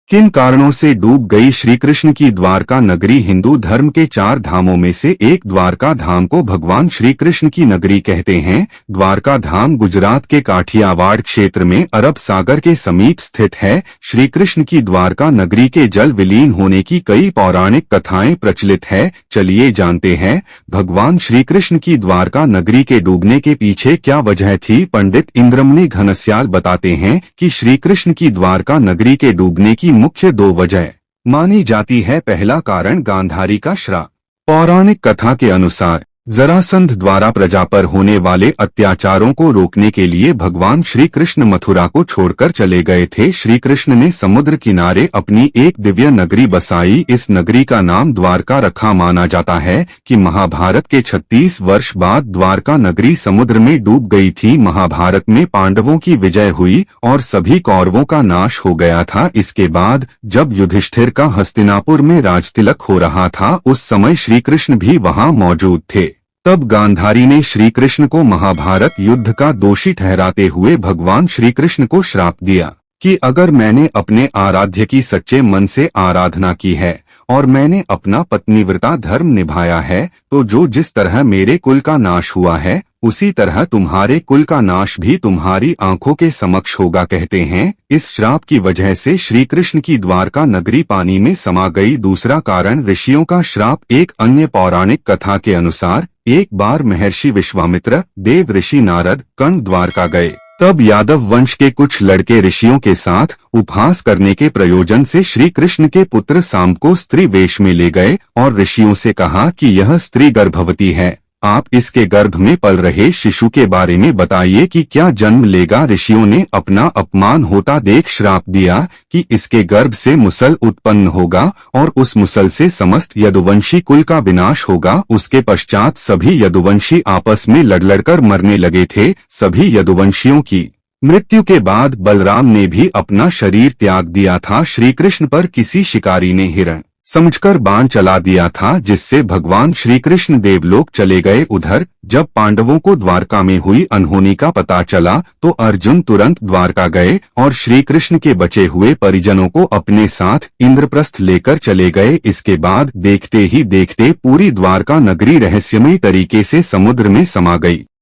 किन कारणों से डूब गई श्री कृष्ण की द्वारका नगरी? हिंदू धर्म के 4 धामों में से एक द्वारका धाम को भगवान श्री कृष्ण की नगरी कहते हैं। द्वारका धाम गुजरात के काठियावाड़ क्षेत्र में अरब सागर के समीप स्थित है। श्री कृष्ण की द्वारका नगरी के जल विलीन होने की कई पौराणिक कथाएं प्रचलित है। चलिए जानते हैं, भगवान श्री कृष्ण की द्वारका नगरी के डूबने के पीछे क्या वजह थी। पंडित इंद्रमणि घनश्याल बताते हैं कि श्री कृष्ण की द्वारका नगरी के डूबने की मुख्य 2 वजह मानी जाती है। पहला कारण गांधारी का श्राप। पौराणिक कथा के अनुसार जरासंध द्वारा प्रजा पर होने वाले अत्याचारों को रोकने के लिए भगवान श्री कृष्ण मथुरा को छोड़कर चले गए थे। श्री कृष्ण ने समुद्र किनारे अपनी एक दिव्य नगरी बसाई। इस नगरी का नाम द्वारका रखा। माना जाता है कि महाभारत के 36 वर्ष बाद द्वारका नगरी समुद्र में डूब गई थी। महाभारत में पांडवों की विजय हुई और सभी कौरवों का नाश हो गया था। इसके बाद जब युधिष्ठिर का हस्तिनापुर में राजतिलक हो रहा था, उस समय श्री कृष्ण भी वहां मौजूद थे। तब गांधारी ने श्री कृष्ण को महाभारत युद्ध का दोषी ठहराते हुए भगवान श्री कृष्ण को श्राप दिया कि अगर मैंने अपने आराध्य की सच्चे मन से आराधना की है और मैंने अपना पत्नीव्रता धर्म निभाया है, तो जो जिस तरह मेरे कुल का नाश हुआ है, उसी तरह तुम्हारे कुल का नाश भी तुम्हारी आंखों के समक्ष होगा। कहते हैं इस श्राप की वजह से श्री कृष्ण की द्वारका नगरी पानी में समा गई। दूसरा कारण ऋषियों का श्राप। एक अन्य पौराणिक कथा के अनुसार एक बार महर्षि विश्वामित्र, देव ऋषि नारद, कर्ण द्वारका गए। तब यादव वंश के कुछ लड़के ऋषियों के साथ उपहास करने के प्रयोजन से श्री कृष्ण के पुत्र सांब को स्त्री वेश में ले गए और ऋषियों से कहा कि यह स्त्री गर्भवती है, आप इसके गर्भ में पल रहे शिशु के बारे में बताइए कि क्या जन्म लेगा। ऋषियों ने अपना अपमान होता देख श्राप दिया कि इसके गर्भ से मुसल उत्पन्न होगा और उस मुसल से समस्त यदुवंशी कुल का विनाश होगा। उसके पश्चात सभी यदुवंशी आपस में लड़कर मरने लगे थे। सभी यदुवंशियों की मृत्यु के बाद बलराम ने भी अपना शरीर त्याग दिया था। श्री कृष्ण पर किसी शिकारी ने हिरण समझकर बाण चला दिया था, जिससे भगवान श्री कृष्ण देवलोक चले गए। उधर जब पांडवों को द्वारका में हुई अनहोनी का पता चला तो अर्जुन तुरंत द्वारका गए और श्री कृष्ण के बचे हुए परिजनों को अपने साथ इंद्रप्रस्थ लेकर चले गए। इसके बाद देखते ही देखते पूरी द्वारका नगरी रहस्यमयी तरीके से समुद्र में समा गई।